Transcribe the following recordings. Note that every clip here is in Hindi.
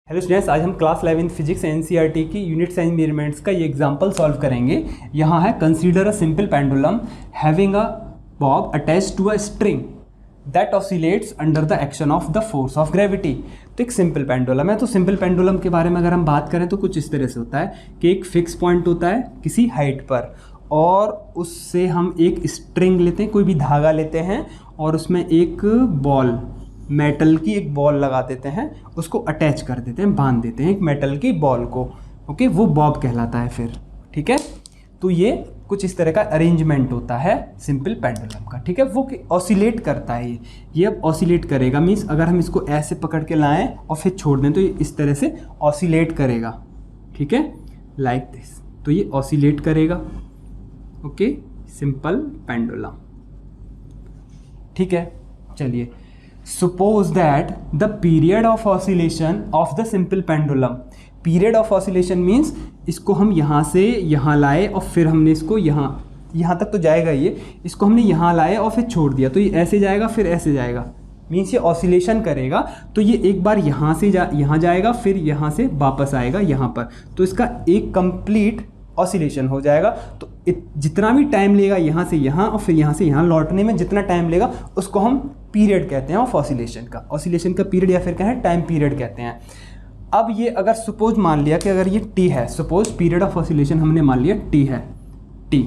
हेलो स्टूडेंट्स, आज हम क्लास 11 फिजिक्स एनसीईआरटी की यूनिट साइंस मेजरमेंट्स का ये एग्जांपल सॉल्व करेंगे। यहाँ है consider a simple pendulum having a bob attached to a string that oscillates under the action of the force of gravity. तो एक सिंपल पेंडुलम है। तो सिंपल पेंडुलम के बारे में अगर हम बात करें तो कुछ इस तरह से होता है कि एक फिक्स पॉइंट होता है किसी हाइट पर, और उससे हम एक स्ट्रिंग लेते हैं, कोई भी धागा लेते हैं, और उसमें एक बॉल, मेटल की एक बॉल लगा देते हैं, उसको अटैच कर देते हैं, बांध देते हैं एक मेटल की बॉल को। ओके, वो बॉब कहलाता है फिर। ठीक है, तो ये कुछ इस तरह का अरेंजमेंट होता है सिंपल पेंडुलम का। ठीक है, वो ऑसिलेट करता है। ये अब ऑसिलेट करेगा, मीन्स अगर हम इसको ऐसे पकड़ के लाएं और फिर छोड़ दें तो ये इस तरह से ऑसिलेट करेगा। ठीक है, लाइक दिस। तो ये ऑसिलेट करेगा। Okay, simple pendulum. ठीक है, चलिए, suppose that the period of oscillation of the simple pendulum, period of oscillation means इसको हम यहाँ से यहाँ लाए और फिर हमने इसको यहाँ तक तो जाएगा ये, इसको हमने यहाँ लाए और फिर छोड़ दिया तो ये ऐसे जाएगा फिर ऐसे जाएगा, मीन्स ये ऑसिलेशन करेगा। तो ये एक बार यहाँ से यहाँ जाएगा फिर यहाँ से वापस आएगा यहाँ पर, तो इसका एक कंप्लीट ऑसिलेशन हो जाएगा। तो जितना भी टाइम लेगा यहाँ से यहाँ और फिर यहाँ से यहाँ लौटने में जितना टाइम लेगा उसको हम पीरियड कहते हैं ऑफ ऑसिलेशन का पीरियड, या फिर कहें टाइम पीरियड कहते हैं। अब ये अगर सपोज मान लिया कि अगर ये टी है, सपोज पीरियड ऑफ ऑसिलेशन हमने मान लिया टी है, टी।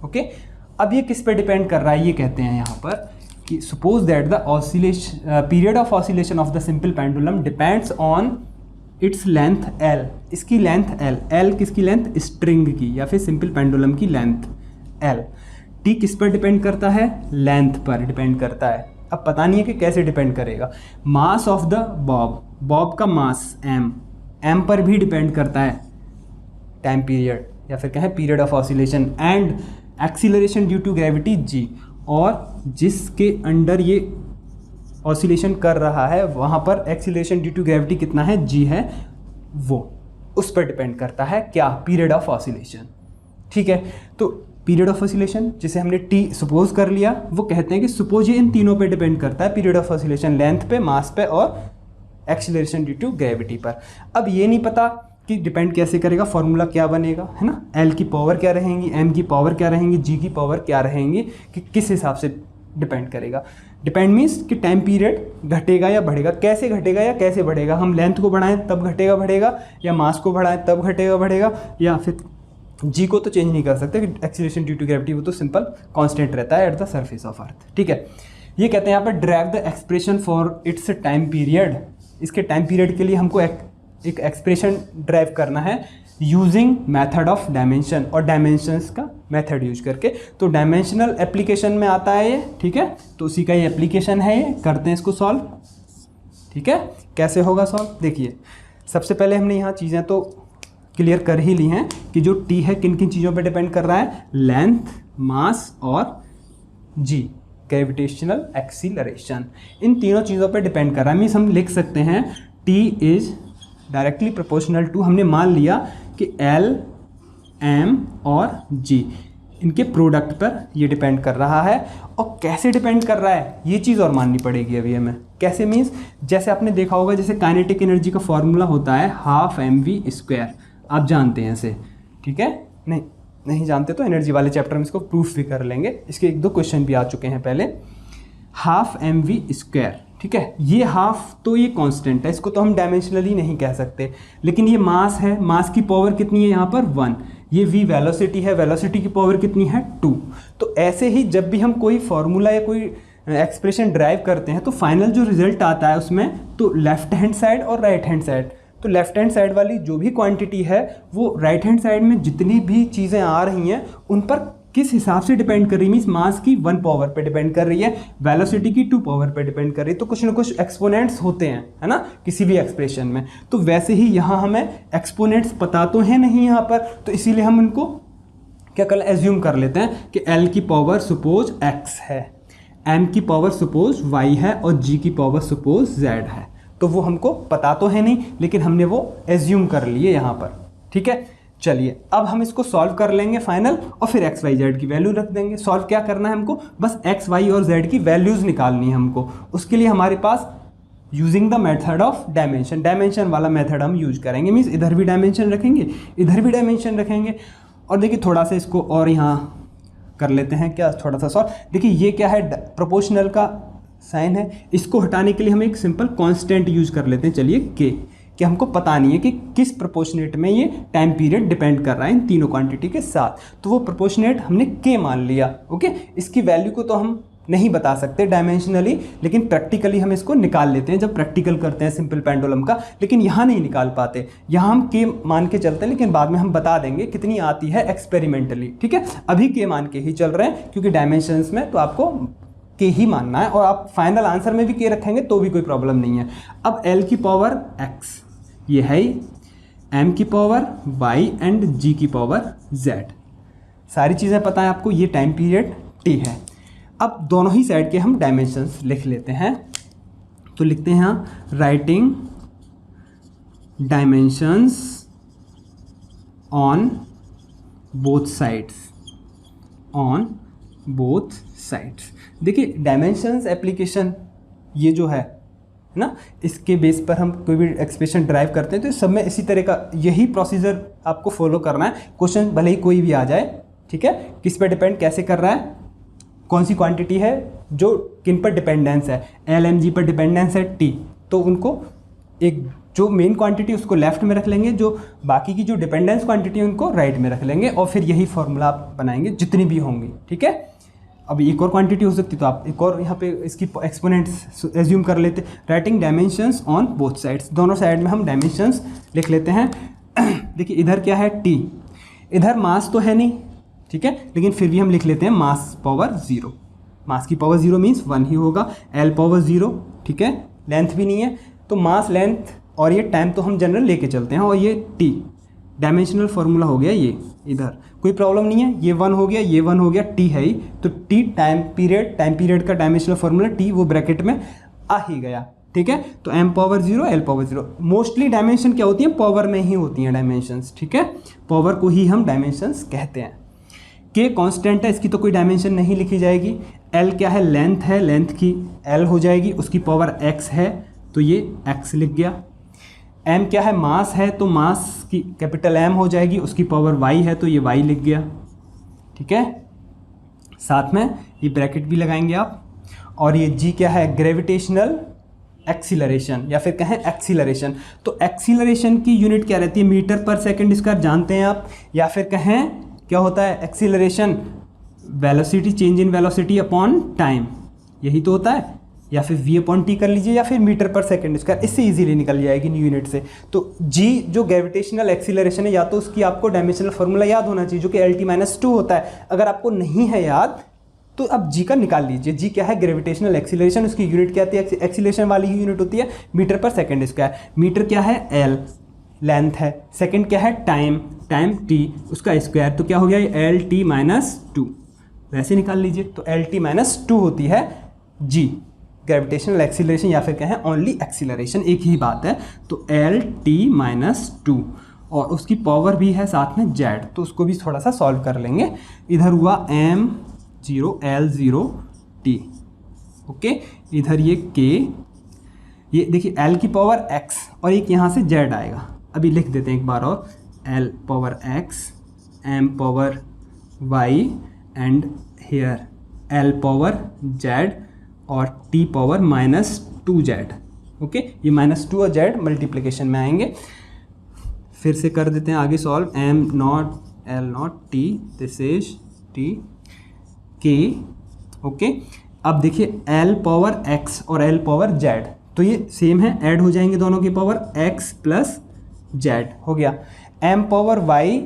ओके, अब ये किस पे डिपेंड कर रहा है, ये कहते हैं यहाँ पर कि suppose that the oscillation period of oscillation of the simple pendulum depends on its length L, इसकी लेंथ L किसकी लेंथ, स्ट्रिंग की या फिर सिंपल पेंडुलम की लेंथ L। T किस पर डिपेंड करता है, लेंथ पर डिपेंड करता है। अब पता नहीं है कि कैसे डिपेंड करेगा। मास ऑफ द बॉब का मास M पर भी डिपेंड करता है टाइम पीरियड या फिर कहें period of oscillation, and acceleration due to gravity G, और जिसके अंडर ये ऑसिलेशन कर रहा है वहाँ पर एक्सीलरेशन ड्यू टू ग्रेविटी कितना है, G है, वो उस पर डिपेंड करता है क्या, पीरियड ऑफ ऑसिलेशन। ठीक है, तो पीरियड ऑफ ऑसिलेशन जिसे हमने T सपोज कर लिया, वो कहते हैं कि सपोज ये इन तीनों पे डिपेंड करता है, पीरियड ऑफ ऑसिलेशन लेंथ पे, मास पे और एक्सीलरेशन ड्यू टू ग्रेविटी पर। अब ये नहीं पता कि डिपेंड कैसे करेगा, फॉर्मूला क्या बनेगा, है ना, L की पावर क्या रहेंगी, M की पावर क्या रहेंगी, G की पावर क्या रहेंगी, कि किस हिसाब से डिपेंड करेगा। डिपेंड मीन्स कि टाइम पीरियड घटेगा या बढ़ेगा, कैसे घटेगा या कैसे बढ़ेगा, हम लेंथ को बढ़ाएं तब घटेगा बढ़ेगा, या मास को बढ़ाएं तब घटेगा बढ़ेगा, या फिर G को तो चेंज नहीं कर सकते, एक्सीलरेशन ड्यू टू ग्रेविटी वो तो सिंपल कांस्टेंट रहता है at the surface of earth. ठीक है, ये कहते हैं यहाँ पर drive the expression for its time period. इसके टाइम पीरियड के लिए हमको एक एक्सप्रेशन ड्राइव करना है यूजिंग मेथड ऑफ डायमेंशन, और डायमेंशंस का मेथड यूज करके। तो डायमेंशनल एप्लीकेशन में आता है ये। ठीक है, तो उसी का ये एप्लीकेशन है, ये करते हैं इसको सॉल्व। ठीक है, कैसे होगा सॉल्व, देखिए सबसे पहले हमने यहाँ चीज़ें तो क्लियर कर ही ली हैं कि जो टी है किन किन चीज़ों पे डिपेंड कर रहा है, लेंथ, मास और जी, ग्रेविटेशनल एक्सीलरेशन, इन तीनों चीज़ों पे डिपेंड कर रहा है। मीन्स हम लिख सकते हैं T is directly proportional to, हमने मान लिया कि L, M और G इनके प्रोडक्ट पर ये डिपेंड कर रहा है। और कैसे डिपेंड कर रहा है ये चीज़ और माननी पड़ेगी अभी हमें। कैसे मीन्स, जैसे आपने देखा होगा जैसे काइनेटिक एनर्जी का फॉर्मूला होता है हाफ mv², आप जानते हैं इसे। ठीक है, नहीं जानते तो एनर्जी वाले चैप्टर में इसको प्रूफ भी कर लेंगे, इसके एक दो क्वेश्चन भी आ चुके हैं पहले। हाफ mv², ठीक है, ये हाफ तो ये कांस्टेंट है, इसको तो हम डायमेंशनली नहीं कह सकते, लेकिन ये मास है, मास की पावर कितनी है यहाँ पर 1, ये v वेलोसिटी है, वेलोसिटी की पावर कितनी है 2। तो ऐसे ही जब भी हम कोई फार्मूला या कोई एक्सप्रेशन ड्राइव करते हैं तो फाइनल जो रिजल्ट आता है उसमें तो लेफ्ट हैंड साइड और राइट हैंड साइड, तो लेफ्ट हैंड साइड वाली जो भी क्वांटिटी है वो राइट हैंड साइड में जितनी भी चीज़ें आ रही हैं उन पर किस हिसाब से डिपेंड कर रही है, मीन्स मास की 1 पावर पे डिपेंड कर रही है, वेलोसिटी की 2 पावर पे डिपेंड कर रही है। तो कुछ ना कुछ एक्सपोनेंट्स होते हैं, है ना, किसी भी एक्सप्रेशन में। तो वैसे ही यहाँ हमें एक्सपोनेंट्स पता तो है नहीं यहाँ पर, तो इसीलिए हम इनको क्या कर एज्यूम कर लेते हैं कि L की पावर सपोज x है, M की पावर सपोज y है और G की पावर सपोज z है। तो वो हमको पता तो है नहीं, लेकिन हमने वो एज्यूम कर लिए यहाँ पर। ठीक है, चलिए अब हम इसको सॉल्व कर लेंगे फाइनल, और फिर एक्स वाई जेड की वैल्यू रख देंगे। सॉल्व क्या करना है हमको, बस एक्स वाई और जेड की वैल्यूज़ निकालनी है हमको। उसके लिए हमारे पास using the method of dimension, dimension वाला मेथड हम यूज करेंगे, मीन्स इधर भी डायमेंशन रखेंगे, इधर भी डायमेंशन रखेंगे। और देखिए थोड़ा सा इसको और यहाँ कर लेते हैं क्या, थोड़ा सा सॉल्व। देखिए ये क्या है, प्रोपोर्शनल का साइन है, इसको हटाने के लिए हम एक सिंपल कांस्टेंट यूज कर लेते हैं, चलिए के, कि हमको पता नहीं है कि किस प्रोपोर्शनेट में ये टाइम पीरियड डिपेंड कर रहा है इन तीनों क्वांटिटी के साथ, तो वो प्रोपोर्शनेट हमने के मान लिया। ओके, इसकी वैल्यू को तो हम नहीं बता सकते डायमेंशनली, लेकिन प्रैक्टिकली हम इसको निकाल लेते हैं जब प्रैक्टिकल करते हैं सिंपल पेंडुलम का, लेकिन यहाँ नहीं निकाल पाते, यहाँ हम के मान के चलते हैं, लेकिन बाद में हम बता देंगे कितनी आती है एक्सपेरिमेंटली। ठीक है, अभी के मान के ही चल रहे हैं क्योंकि डायमेंशंस में तो आपको के ही मानना है, और आप फाइनल आंसर में भी के रखेंगे तो भी कोई प्रॉब्लम नहीं है। अब एल की पावर एक्स, ये है एम की पावर वाई एंड जी की पावर जेड, सारी चीज़ें पता है आपको, ये टाइम पीरियड टी है। अब दोनों ही साइड के हम डायमेंशंस लिख लेते हैं, तो लिखते हैं यहाँ writing dimensions on both sides, on both sides. देखिए डायमेंशंस एप्लीकेशन ये जो है ना, इसके बेस पर हम कोई भी एक्सप्रेशन ड्राइव करते हैं, तो सब में इसी तरह का यही प्रोसीजर आपको फॉलो करना है। क्वेश्चन भले ही कोई भी आ जाए, ठीक है, किस पर डिपेंड कैसे कर रहा है, कौन सी क्वांटिटी है जो किन पर डिपेंडेंस है, एल एम जी पर डिपेंडेंस है टी, तो उनको एक जो मेन क्वांटिटी उसको लेफ्ट में रख लेंगे, जो बाकी की जो डिपेंडेंस क्वांटिटी उनको राइट में रख लेंगे, और फिर यही फॉर्मूला आप बनाएंगे जितनी भी होंगी। ठीक है, अब एक और क्वांटिटी हो सकती तो आप एक और यहाँ पे इसकी एक्सपोनेंट्स एज्यूम कर लेते। Writing dimensions on both sides, दोनों साइड में हम डायमेंशंस लिख लेते हैं। देखिए इधर क्या है टी, इधर मास तो है नहीं, ठीक है, लेकिन फिर भी हम लिख लेते हैं मास पावर 0, मास की पावर 0 मीन्स 1 ही होगा, एल पावर 0, ठीक है, लेंथ भी नहीं है, तो मास लेंथ और ये टाइम तो हम जनरल लेके चलते हैं, और ये टी डायमेंशनल फार्मूला हो गया, ये इधर कोई प्रॉब्लम नहीं है, ये 1 हो गया, ये 1 हो गया, टी है ही, तो टी टाइम पीरियड का डायमेंशनल फार्मूला टी वो ब्रैकेट में आ ही गया। ठीक है, तो M power 0 L power 0, mostly dimension क्या होती है, पावर में ही होती हैं डायमेंशंस। ठीक है, पावर को ही हम डायमेंशंस कहते हैं। के कांस्टेंट है, इसकी तो कोई डायमेंशन नहीं लिखी जाएगी। एल क्या है, लेंथ है, लेंथ की एल हो जाएगी, उसकी पावर एक्स है, तो ये एक्स लिख गया। एम क्या है, मास है, तो मास की कैपिटल एम हो जाएगी, उसकी पावर वाई है, तो ये वाई लिख गया। ठीक है, साथ में ये ब्रैकेट भी लगाएंगे आप। और ये जी क्या है, ग्रेविटेशनल एक्सीलरेशन, या फिर कहें एक्सीलरेशन, तो एक्सीलरेशन की यूनिट क्या रहती है, मीटर पर सेकेंड स्क्वायर जानते हैं आप, या फिर कहें क्या होता है acceleration, velocity, change in velocity upon time, यही तो होता है, या फिर v अपॉन टी कर लीजिए, या फिर मीटर पर सेकेंड स्क्वायर, इससे इजीली निकल जाएगी न्यू यूनिट से। तो g जो ग्रेविटेशनल एक्सीलरेशन है, या तो उसकी आपको डायमेंशनल फार्मूला याद होना चाहिए जो कि LT-2 होता है, अगर आपको नहीं है याद तो अब g का निकाल लीजिए। g क्या है, ग्रेविटेशनल एक्सीलरेशन, उसकी यूनिट क्या होती है, एक्सीलरेशन वाली ही यूनिट होती है मीटर पर सेकेंड स्क्वायर। मीटर क्या है, l लेंथ है, सेकेंड क्या है, टाइम t, उसका स्क्वायर, तो क्या हो गया LT-2, वैसे निकाल लीजिए, तो LT-2 होती है g ग्रेविटेशनल एक्सीलरेशन, या फिर कहें ओनली एक्सीलरेशन, एक ही बात है। तो LT-2, और उसकी पावर भी है साथ में z, तो उसको भी थोड़ा सा सॉल्व कर लेंगे। इधर हुआ m0 L0t, ओके, इधर ये k, ये देखिए l की पावर x, और एक यहाँ से z आएगा, अभी लिख देते हैं एक बार और, l power x, m power y and here l power z और t पावर -2z। ओके, ये -2 और z मल्टीप्लिकेशन में आएंगे। फिर से कर देते हैं आगे solve, m0 L0 t, this is t k। Okay, अब देखिए l पावर x और l पावर z, तो ये सेम है, ऐड हो जाएंगे दोनों की पावर, x प्लस z हो गया। m पावर y,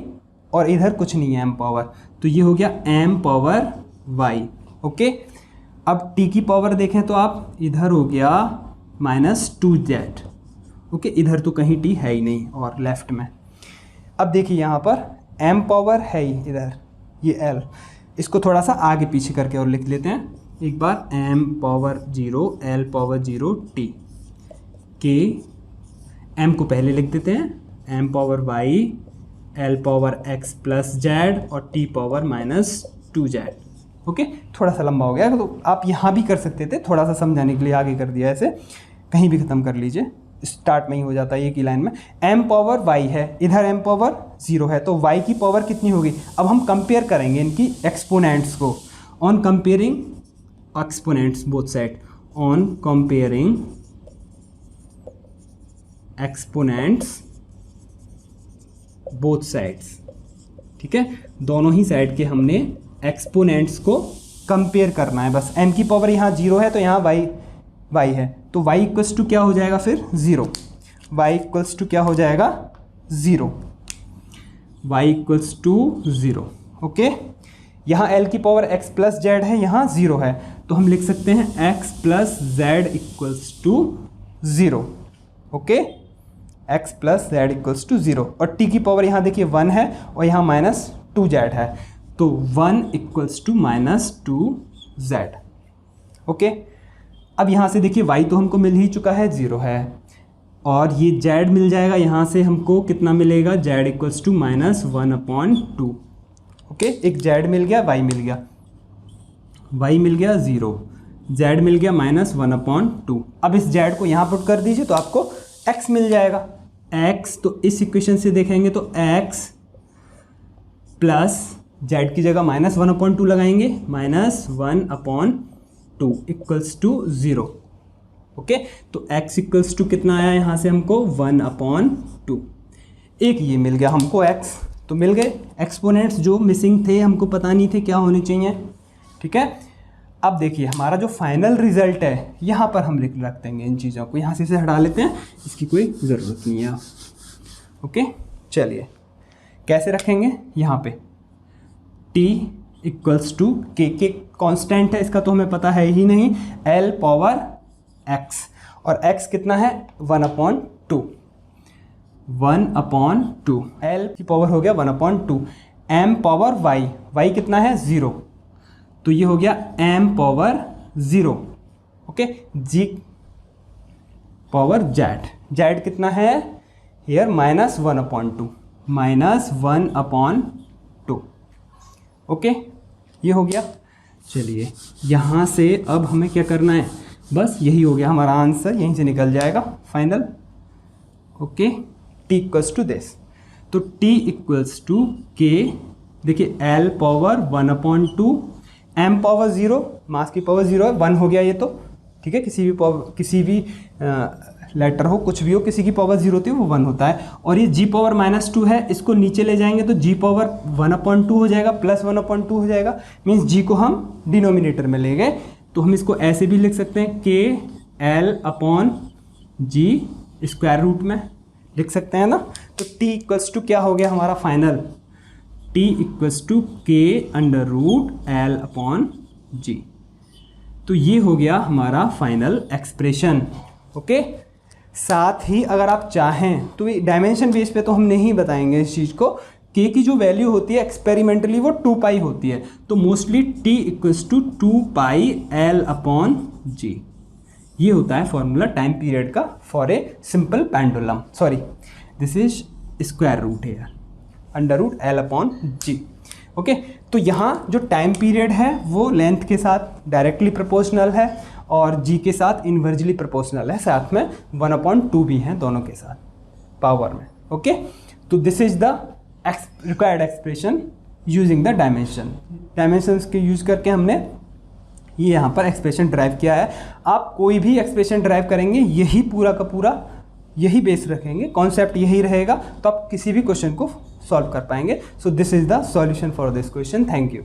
और इधर कुछ नहीं है m पावर, तो ये हो गया m पावर y। ओके, अब t की पावर देखें तो आप, इधर हो गया -2z। ओके, इधर तो कहीं t है ही नहीं, और लेफ्ट में अब देखिए यहाँ पर m पावर है ही, इधर ये l, इसको थोड़ा सा आगे पीछे करके और लिख लेते हैं एक बार, m power 0 l power 0 t, k, m को पहले लिख देते हैं, m power y, l power x plus z, और t पावर -2z। ओके, थोड़ा सा लंबा हो गया, तो आप यहाँ भी कर सकते थे, थोड़ा सा समझाने के लिए आगे कर दिया ऐसे। कहीं भी ख़त्म कर लीजिए, स्टार्ट में ही हो जाता है एक ही लाइन में। m पावर y है, इधर m पावर 0 है, तो y की पावर कितनी होगी। अब हम कंपेयर करेंगे इनकी एक्सपोनेंट्स को। On comparing exponents both side, on comparing exponents both sides, ठीक है, दोनों ही साइड के हमने एक्सपोनेंट्स को कंपेयर करना है बस। m की पावर यहाँ 0 है तो यहाँ y है, तो y इक्वल्स टू क्या हो जाएगा फिर 0, y इक्वल्स टू क्या हो जाएगा 0, y इक्वल्स टू 0। ओके, यहाँ l की पावर x प्लस z है, यहाँ 0 है, तो हम लिख सकते हैं x plus z equals to 0। Okay, x plus z equals to 0, और t की पावर यहाँ देखिए 1 है और यहाँ माइनस 2z है, तो 1 equals to minus 2z। Okay, अब यहाँ से देखिए y तो हमको मिल ही चुका है 0 है, और ये z मिल जाएगा, यहाँ से हमको कितना मिलेगा z equals to minus 1/2। Okay, एक z मिल गया, y मिल गया, y मिल गया 0, z मिल गया माइनस 1/2। अब इस z को यहाँ पुट कर दीजिए तो आपको x मिल जाएगा, x, तो इस इक्वेशन से देखेंगे तो x प्लस z की जगह माइनस 1/2 लगाएंगे, माइनस 1/2 इक्वल्स टू 0। ओके, तो x इक्वल्स टू कितना आया यहाँ से हमको 1/2। एक ये मिल गया हमको x, तो मिल गए एक्सपोनेंट्स जो मिसिंग थे, हमको पता नहीं थे क्या होने चाहिए। ठीक है, अब देखिए हमारा जो फाइनल रिजल्ट है यहाँ पर हम रख देंगे इन चीज़ों को, यहाँ से इसे हटा लेते हैं, इसकी कोई ज़रूरत नहीं है। ओके, चलिए कैसे रखेंगे, यहाँ पे t इक्वल्स टू के कांस्टेंट है, इसका तो हमें पता है ही नहीं, l पावर x, और x कितना है 1/2, 1/2, l की पावर हो गया 1/2, m पावर y कितना है 0, तो ये हो गया m power 0। Okay, g power z कितना है हियर माइनस 1/2, माइनस 1/2। ओके, ये हो गया। चलिए यहाँ से अब हमें क्या करना है, बस यही हो गया हमारा आंसर, यहीं से निकल जाएगा final. Okay, t equals to this, तो t इक्वल्स टू k, देखिए l power 1/2, m power 0, mass की पावर 0 है, 1 हो गया ये तो, ठीक है, किसी भी लेटर हो, कुछ भी हो, किसी की पावर 0 होती है वो 1 होता है, और ये g पावर -2 है, इसको नीचे ले जाएंगे तो g पावर 1/2 हो जाएगा, प्लस 1/2 हो जाएगा, मीन्स g को हम डिनोमिनेटर में ले गए, तो हम इसको ऐसे भी लिख सकते हैं k l/g स्क्वायर रूट में लिख सकते हैं ना। तो t इक्वल्स टू क्या हो गया हमारा final, t equals to k √l/g, तो ये हो गया हमारा फाइनल एक्सप्रेशन। ओके, साथ ही अगर आप चाहें तो डायमेंशन बेस पे तो हम नहीं बताएंगे इस चीज़ को, k की जो वैल्यू होती है एक्सपेरिमेंटली वो 2π होती है, तो mostly t equals to 2πl/g, ये होता है फॉर्मूला टाइम पीरियड का for a simple pendulum. Sorry, this is square root है √l/g। ओके, तो यहाँ जो टाइम पीरियड है वो लेंथ के साथ डायरेक्टली प्रोपोर्शनल है और g के साथ इन्वर्जली प्रोपोर्शनल है, साथ में 1/2 भी हैं दोनों के साथ पावर में। ओके, तो this is the required expression using the dimensions के यूज करके हमने ये यहाँ पर एक्सप्रेशन ड्राइव किया है। आप कोई भी एक्सप्रेशन ड्राइव करेंगे यही पूरा का पूरा यही बेस रखेंगे, कॉन्सेप्ट यही रहेगा, तो आप किसी भी क्वेश्चन को सॉल्व कर पाएंगे। So this is the solution for this question. Thank you.